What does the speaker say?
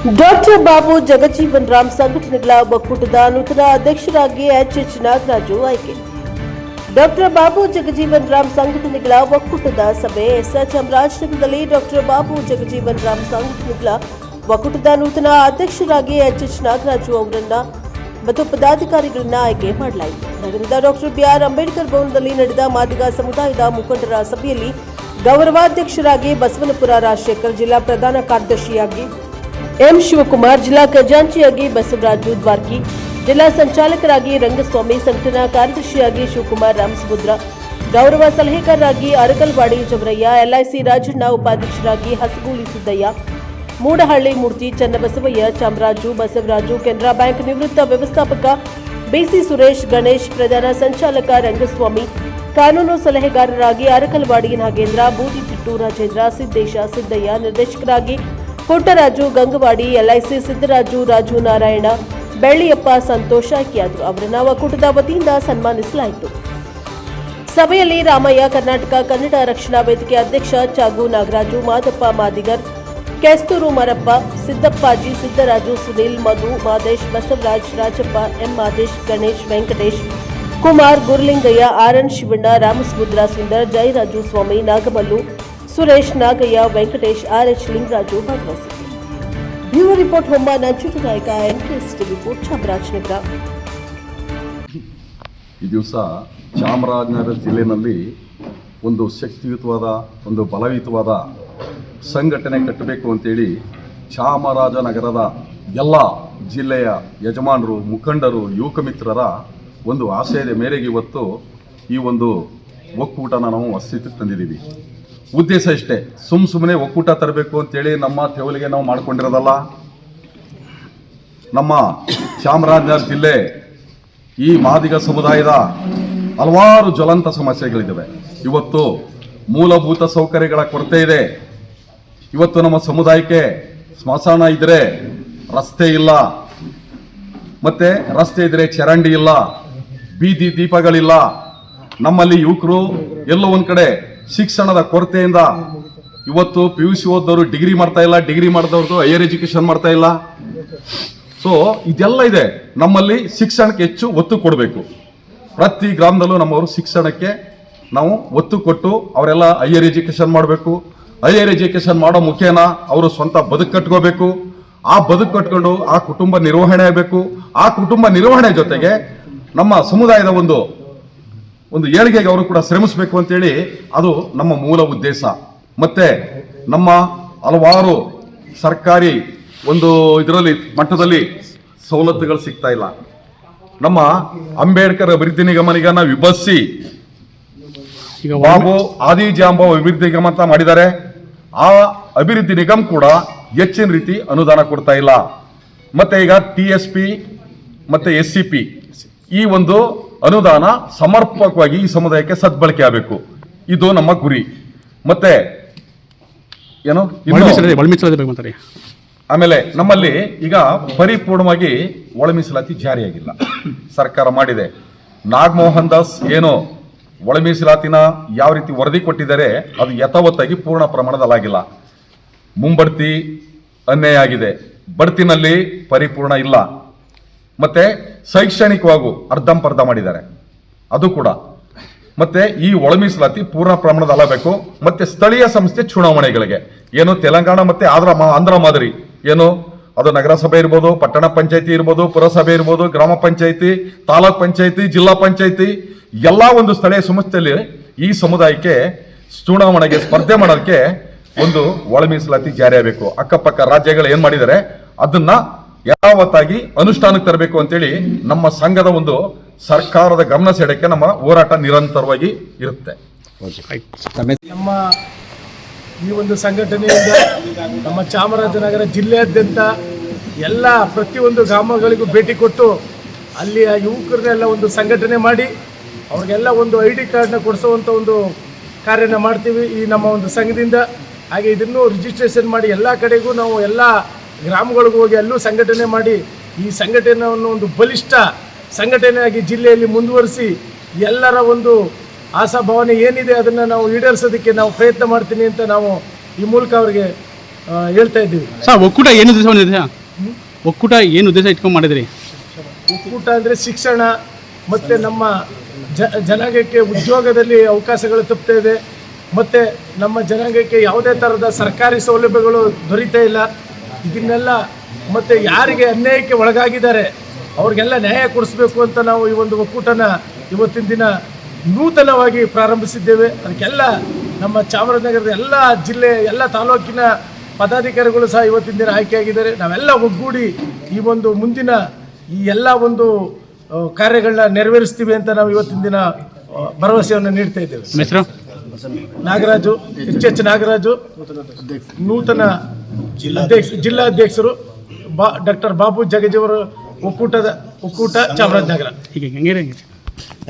Doctor Babu Jagjivan Ram ಸಂಘಟನೆಗಳ ಒಕ್ಕೂಟದ ನೂತನ ಅಧ್ಯಕ್ಷರಾಗಿ ಎಚ್ ನಾಗರಾಜು ಆಯ್ಕೆ. ಡಾಕ್ಟರ್ ಬಾಬು ಜಗಜೀವನ್ ರಾಮ್ ಸಂಘಟನೆಗಳ ಒಕ್ಕೂಟದ ಸಭೆ ಚಾಮರಾಜನಗರದಲ್ಲಿ ಡಾಕ್ಟರ್ ಬಾಬು ಜಗಜೀವನ್ ರಾಮ್ ಸಂಘಟನೆಗಳ ಒಕ್ಕೂಟದ ನೂತನ ಅಧ್ಯಕ್ಷರಾಗಿ ಎಚ್ ನಾಗರಾಜು ಅವರನ್ನ ಮತ್ತು ಪದಾಧಿಕಾರಿಗಳನ್ನ ಆಯ್ಕೆ ಮಾಡಲಾಯಿತು. ನಗರದ ಡಾಕ್ಟರ್ ಬಿಆರ್ ಅಂಬೇಡ್ಕರ್ ಭವನದಲ್ಲಿ ನಡೆದ ಮಾದಿಗ ಸಮುದಾಯದ ಮುಖಂಡರ ಸಭೆಯಲ್ಲಿ ಗೌರವಾಧ್ಯಕ್ಷರಾಗಿ ಬಸವನಪುರ ರಾಜಶೇಖರ್, ಜಿಲ್ಲಾ ಪ್ರಧಾನ ಕಾರ್ಯದರ್ಶಿಯಾಗಿ ಎಂ ಶಿವಕುಮಾರ್, ಜಿಲ್ಲಾ ಖಜಾಂಚಿಯಾಗಿ ಬಸವರಾಜು ದ್ವಾರ್ಕಿ, ಜಿಲ್ಲಾ ಸಂಚಾಲಕರಾಗಿ ರಂಗಸ್ವಾಮಿ, ಸಂಘಟನಾ ಕಾರ್ಯದರ್ಶಿಯಾಗಿ ಶಿವಕುಮಾರ್ ರಾಮಸಮುದ್ರ, ಗೌರವ ಸಲಹೆಗಾರರಾಗಿ ಅರಕಲ್ವಾಡಿ ಜವರಯ್ಯ, ಎಲ್ಐಸಿ ರಾಜಣ್ಣ, ಉಪಾಧ್ಯಕ್ಷರಾಗಿ ಹಸಗೂಳಿ ಸಿದ್ದಯ್ಯ, ಮೂಡಹಳ್ಳಿ ಮೂರ್ತಿ, ಚನ್ನಬಸವಯ್ಯ, ಚಾಮರಾಜು, ಬಸವರಾಜು, ಕೆನರಾ ಬ್ಯಾಂಕ್ ನಿವೃತ್ತ ವ್ಯವಸ್ಥಾಪಕ ಬಿಸಿ ಸುರೇಶ್, ಗಣೇಶ್, ಪ್ರಧಾನ ಸಂಚಾಲಕ ರಂಗಸ್ವಾಮಿ, ಕಾನೂನು ಸಲಹೆಗಾರರಾಗಿ ಅರಕಲ್ವಾಡಿ ನಾಗೇಂದ್ರ, ಬೂದಿತಿಟ್ಟು ರಾಜೇಂದ್ರ, ಸಿದ್ದೇಶ ಸಿದ್ದಯ್ಯ, ನಿರ್ದೇಶಕರಾಗಿ ಪುಟ್ಟರಾಜು ಗಂಗವಾಡಿ, ಎಲ್ಐಸಿ ಸಿದ್ದರಾಜು, ರಾಜು ನಾರಾಯಣ, ಬೆಳ್ಳಿಯಪ್ಪ, ಸಂತೋಷ್ ಆಯ್ಕೆಯಾದರು. ಅವರನ್ನು ಒಕ್ಕೂಟದ ವತಿಯಿಂದ ಸನ್ಮಾನಿಸಲಾಯಿತು. ಸಭೆಯಲ್ಲಿ ರಾಮಯ್ಯ, ಕರ್ನಾಟಕ ಕನ್ನಡ ರಕ್ಷಣಾ ವೇದಿಕೆ ಅಧ್ಯಕ್ಷ ಚಾಗು ನಾಗರಾಜು, ಮಾದಪ್ಪ ಮಾದಿಗರ್, ಕೆಸ್ತೂರು ಮರಪ್ಪ, ಸಿದ್ದಪ್ಪಾಜಿ, ಸಿದ್ದರಾಜು, ಸುನೀಲ್, ಮಧು, ಮಾದೇಶ್, ಬಸವರಾಜ್, ರಾಜಪ್ಪ, ಎಂ ಮಾದೇಶ್, ಗಣೇಶ್, ವೆಂಕಟೇಶ್, ಕುಮಾರ್, ಗುರುಲಿಂಗಯ್ಯ, ಆರ್ಎನ್ ಶಿವಣ್ಣ, ರಾಮಸಮುದ್ರ, ಸುಂದರ್, ಜಯರಾಜು ಸ್ವಾಮಿ, ನಾಗಮಲ್ಲು, ಸುರೇಶ್, ನಾಗಯ್ಯ, ವೆಂಕಟೇಶ್, ಆರ್ಎಚ್ ಲಿಂಗರಾಜು ಭಾಗವಹಿಸಿದ್ದರು. ಬ್ಯೂರೋ ರಿಪೋರ್ಟ್ ಹೊಂಬ ನಂಜುಂಡ ನಾಯಕ, ಎನ್ಕೆಎಸ್ ಟಿವಿ4 ಚಾಮರಾಜನಗರ. ಈ ದಿವಸ ಚಾಮರಾಜನಗರ ಜಿಲ್ಲೆಯಲ್ಲಿ ಒಂದು ಶಕ್ತಿಯುತವಾದ, ಒಂದು ಬಲಯುತವಾದ ಸಂಘಟನೆ ಕಟ್ಟಬೇಕು ಅಂತೇಳಿ ಚಾಮರಾಜನಗರದ ಎಲ್ಲ ಜಿಲ್ಲೆಯ ಯಜಮಾನರು, ಮುಖಂಡರು, ಯುವಕ ಮಿತ್ರರ ಒಂದು ಆಶಯದ ಮೇರೆಗೆ ಇವತ್ತು ಈ ಒಂದು ಒಕ್ಕೂಟನ ನಾವು ಅಸ್ತಿತ್ವಕ್ಕೆ ತಂದಿದ್ದೀವಿ. ಉದ್ದೇಶ ಇಷ್ಟೇ, ಸುಮ್ಮನೆ ಒಕ್ಕೂಟ ತರಬೇಕು ಅಂತೇಳಿ ನಮ್ಮ ತೆವಲಿಗೆ ನಾವು ಮಾಡ್ಕೊಂಡಿರೋದಲ್ಲ. ನಮ್ಮ ಚಾಮರಾಜನಗರ ಜಿಲ್ಲೆ ಈ ಮಾದಿಗ ಸಮುದಾಯದ ಹಲವಾರು ಜ್ವಲಂತ ಸಮಸ್ಯೆಗಳಿದ್ದಾವೆ. ಇವತ್ತು ಮೂಲಭೂತ ಸೌಕರ್ಯಗಳ ಕೊರತೆ ಇದೆ. ಇವತ್ತು ನಮ್ಮ ಸಮುದಾಯಕ್ಕೆ ಸ್ಮಶಾನ ಇದ್ದರೆ ರಸ್ತೆ ಇಲ್ಲ, ಮತ್ತೆ ರಸ್ತೆ ಇದ್ದರೆ ಚರಂಡಿ ಇಲ್ಲ, ಬೀದಿ ದೀಪಗಳಿಲ್ಲ. ನಮ್ಮಲ್ಲಿ ಯುವಕರು ಎಲ್ಲೋ ಒಂದು ಕಡೆ ಶಿಕ್ಷಣದ ಕೊರತೆಯಿಂದ ಇವತ್ತು PUC ಓದೋರು ಡಿಗ್ರಿ ಮಾಡ್ತಾ ಇಲ್ಲ, ಡಿಗ್ರಿ ಮಾಡಿದವ್ರದ್ದು ಹೈಯರ್ ಎಜುಕೇಶನ್ ಮಾಡ್ತಾ ಇಲ್ಲ. ಸೊ ಇದೆಲ್ಲ ಇದೆ. ನಮ್ಮಲ್ಲಿ ಶಿಕ್ಷಣಕ್ಕೆ ಹೆಚ್ಚು ಒತ್ತು ಕೊಡಬೇಕು. ಪ್ರತಿ ಗ್ರಾಮದಲ್ಲೂ ನಮ್ಮವರು ಶಿಕ್ಷಣಕ್ಕೆ ನಾವು ಒತ್ತು ಕೊಟ್ಟು ಅವರೆಲ್ಲ ಹೈಯರ್ ಎಜುಕೇಶನ್ ಮಾಡಬೇಕು. ಹೈಯರ್ ಎಜುಕೇಶನ್ ಮಾಡೋ ಮುಖೇನ ಅವರು ಸ್ವಂತ ಬದುಕು ಕಟ್ಕೋಬೇಕು. ಆ ಬದುಕು ಕಟ್ಕೊಂಡು ಆ ಕುಟುಂಬ ನಿರ್ವಹಣೆ ಆಗಬೇಕು. ಆ ಕುಟುಂಬ ನಿರ್ವಹಣೆ ಜೊತೆಗೆ ನಮ್ಮ ಸಮುದಾಯದ ಒಂದು ಏಳಿಗೆಗೆ ಅವರು ಕೂಡ ಶ್ರಮಿಸಬೇಕು ಅಂತೇಳಿ ಅದು ನಮ್ಮ ಮೂಲ ಉದ್ದೇಶ. ಮತ್ತೆ ನಮ್ಮ ಹಲವಾರು ಸರ್ಕಾರಿ ಒಂದು ಇದರಲ್ಲಿ ಮಟ್ಟದಲ್ಲಿ ಸವಲತ್ತುಗಳು ಸಿಗ್ತಾ ಇಲ್ಲ. ನಮ್ಮ ಅಂಬೇಡ್ಕರ್ ಅಭಿವೃದ್ಧಿ ನಿಗಮನಿಗೆ ನಾವು ವಿಭಜಿಸಿ ಬಾಬು ಆದಿಜಾಂಬ ಅಭಿವೃದ್ಧಿ ನಿಗಮ ಅಂತ ಮಾಡಿದ್ದಾರೆ. ಆ ಅಭಿವೃದ್ಧಿ ನಿಗಮ ಕೂಡ ಹೆಚ್ಚಿನ ರೀತಿ ಅನುದಾನ ಕೊಡ್ತಾ ಇಲ್ಲ. ಮತ್ತೆ ಈಗ TSP ಮತ್ತೆ SCP ಈ ಒಂದು ಅನುದಾನ ಸಮರ್ಪಕವಾಗಿ ಈ ಸಮುದಾಯಕ್ಕೆ ಸದ್ಬಳಕೆ ಆಗಬೇಕು. ಇದು ನಮ್ಮ ಗುರಿ. ಮತ್ತೆ ಏನು ಆಮೇಲೆ ನಮ್ಮಲ್ಲಿ ಈಗ ಪರಿಪೂರ್ಣವಾಗಿ ಒಳ ಮೀಸಲಾತಿ ಜಾರಿಯಾಗಿಲ್ಲ. ಸರ್ಕಾರ ಮಾಡಿದೆ. ನಾಗಮೋಹನ್ ದಾಸ್ ಏನು ಒಳ ಮೀಸಲಾತಿನ ಯಾವ ರೀತಿ ವರದಿ ಕೊಟ್ಟಿದ್ದಾರೆ ಅದು ಯಥಾವತ್ತಾಗಿ ಪೂರ್ಣ ಪ್ರಮಾಣದಲ್ಲಾಗಿಲ್ಲ. ಮುಂಬಡ್ತಿ ಅನ್ಯಾಯ ಆಗಿದೆ, ಬಡ್ತಿನಲ್ಲಿ ಪರಿಪೂರ್ಣ ಇಲ್ಲ. ಮತ್ತೆ ಶೈಕ್ಷಣಿಕವಾಗೂ ಅರ್ಧಂಪರ್ಧ ಮಾಡಿದ್ದಾರೆ, ಅದು ಕೂಡ. ಮತ್ತೆ ಈ ಒಳ ಮೀಸಲಾತಿ ಪೂರ್ಣ ಪ್ರಮಾಣದಲ್ಲಬೇಕು. ಮತ್ತೆ ಸ್ಥಳೀಯ ಸಂಸ್ಥೆ ಚುನಾವಣೆಗಳಿಗೆ ಏನು ತೆಲಂಗಾಣ ಮತ್ತೆ ಆಂಧ್ರ ಮಾದರಿ ಏನು ಅದು ನಗರಸಭೆ ಇರ್ಬೋದು, ಪಟ್ಟಣ ಪಂಚಾಯತಿ ಇರ್ಬೋದು, ಪುರಸಭೆ ಇರ್ಬೋದು, ಗ್ರಾಮ ಪಂಚಾಯತಿ, ತಾಲೂಕ್ ಪಂಚಾಯತಿ, ಜಿಲ್ಲಾ ಪಂಚಾಯತಿ ಎಲ್ಲ ಒಂದು ಸ್ಥಳೀಯ ಸಂಸ್ಥೆಯಲ್ಲಿ ಈ ಸಮುದಾಯಕ್ಕೆ ಚುನಾವಣೆಗೆ ಸ್ಪರ್ಧೆ ಮಾಡೋದಕ್ಕೆ ಒಂದು ಒಳ ಮೀಸಲಾತಿ ಜಾರಿ ಆಗಬೇಕು. ಅಕ್ಕಪಕ್ಕ ರಾಜ್ಯಗಳು ಏನ್ ಮಾಡಿದ್ದಾರೆ ಅದನ್ನ ಯಾವತ್ತಾಗಿ ಅನುಷ್ಠಾನಕ್ಕೆ ತರಬೇಕು ಅಂತೇಳಿ ನಮ್ಮ ಸಂಘದ ಒಂದು ಸರ್ಕಾರದ ಗಮನ ಸೆಳೆಯಕ್ಕೆ ನಮ್ಮ ಹೋರಾಟ ನಿರಂತರವಾಗಿ ಇರುತ್ತೆ. ನಮ್ಮ ಈ ಒಂದು ಸಂಘಟನೆಯಿಂದ ನಮ್ಮ ಚಾಮರಾಜನಗರ ಜಿಲ್ಲೆಯಾದ್ಯಂತ ಎಲ್ಲ ಪ್ರತಿಯೊಂದು ಗ್ರಾಮಗಳಿಗೂ ಭೇಟಿ ಕೊಟ್ಟು ಅಲ್ಲಿಯ ಯುವಕರನ್ನೆಲ್ಲ ಒಂದು ಸಂಘಟನೆ ಮಾಡಿ ಅವ್ರಿಗೆಲ್ಲ ಒಂದು ID ಕಾರ್ಡ್ನ ಕೊಡಿಸುವಂಥ ಒಂದು ಕಾರ್ಯನ ಮಾಡ್ತೀವಿ ಈ ನಮ್ಮ ಒಂದು ಸಂಘದಿಂದ. ಹಾಗೆ ಇದನ್ನು ರಿಜಿಸ್ಟ್ರೇಷನ್ ಮಾಡಿ ಎಲ್ಲ ಕಡೆಗೂ ನಾವು ಎಲ್ಲ ಗ್ರಾಮಗಳಿಗೂ ಹೋಗಿ ಅಲ್ಲೂ ಸಂಘಟನೆ ಮಾಡಿ ಈ ಸಂಘಟನೆಯನ್ನು ಒಂದು ಬಲಿಷ್ಠ ಸಂಘಟನೆಯಾಗಿ ಜಿಲ್ಲೆಯಲ್ಲಿ ಮುಂದುವರಿಸಿ ಎಲ್ಲರ ಒಂದು ಆಶಾಭಾವನೆ ಏನಿದೆ ಅದನ್ನು ನಾವು ಈಡೇರಿಸೋದಕ್ಕೆ ನಾವು ಪ್ರಯತ್ನ ಮಾಡ್ತೀನಿ ಅಂತ ನಾವು ಈ ಮೂಲಕ ಅವರಿಗೆ ಹೇಳ್ತಾ ಇದ್ದೀವಿ. ಸರ್ ಒಕ್ಕೂಟ ಏನು ಉದ್ದೇಶ ಹೊಂದಿದೆ? ಒಕ್ಕೂಟ ಏನು ಉದ್ದೇಶ ಇಟ್ಕೊಂಡು ಮಾಡಿದ್ರಿ? ಒಕ್ಕೂಟ ಅಂದರೆ ಶಿಕ್ಷಣ ಮತ್ತು ನಮ್ಮ ಜನಾಂಗಕ್ಕೆ ಉದ್ಯೋಗದಲ್ಲಿ ಅವಕಾಶಗಳು ತಪ್ತಾ ಇದೆ, ಮತ್ತು ನಮ್ಮ ಜನಾಂಗಕ್ಕೆ ಯಾವುದೇ ಥರದ ಸರ್ಕಾರಿ ಸೌಲಭ್ಯಗಳು ದೊರೀತಾ ಇಲ್ಲ. ಇದನ್ನೆಲ್ಲ ಮತ್ತು ಯಾರಿಗೆ ಅನ್ಯಾಯಕ್ಕೆ ಒಳಗಾಗಿದ್ದಾರೆ ಅವ್ರಿಗೆಲ್ಲ ನ್ಯಾಯ ಕೊಡಿಸ್ಬೇಕು ಅಂತ ನಾವು ಈ ಒಂದು ಒಕ್ಕೂಟನ ಇವತ್ತಿನ ದಿನ ನೂತನವಾಗಿ ಪ್ರಾರಂಭಿಸಿದ್ದೇವೆ. ಅದಕ್ಕೆಲ್ಲ ನಮ್ಮ ಚಾಮರಾಜನಗರದ ಎಲ್ಲ ಜಿಲ್ಲೆ ಎಲ್ಲ ತಾಲೂಕಿನ ಪದಾಧಿಕಾರಿಗಳು ಸಹ ಇವತ್ತಿನ ದಿನ ಆಯ್ಕೆಯಾಗಿದ್ದಾರೆ. ನಾವೆಲ್ಲ ಒಗ್ಗೂಡಿ ಈ ಒಂದು ಮುಂದಿನ ಈ ಎಲ್ಲ ಒಂದು ಕಾರ್ಯಗಳನ್ನ ನೆರವೇರಿಸ್ತೀವಿ ಅಂತ ನಾವು ಇವತ್ತಿನ ದಿನ ಭರವಸೆಯನ್ನು ನೀಡ್ತಾ ಇದ್ದೇವೆ. ಹೆಸರು ನಾಗರಾಜು, ಎಚ್ ನಾಗರಾಜು, ನೂತನ ಜಿಲ್ಲಾಧ್ಯಕ್ಷರು ಡಾಕ್ಟರ್ ಬಾಬು ಜಗಜೀವರ ಒಕ್ಕೂಟ ಚಾಮರಾಜನಗರ. ಹೀಗೆ ಹೆಂಗೆ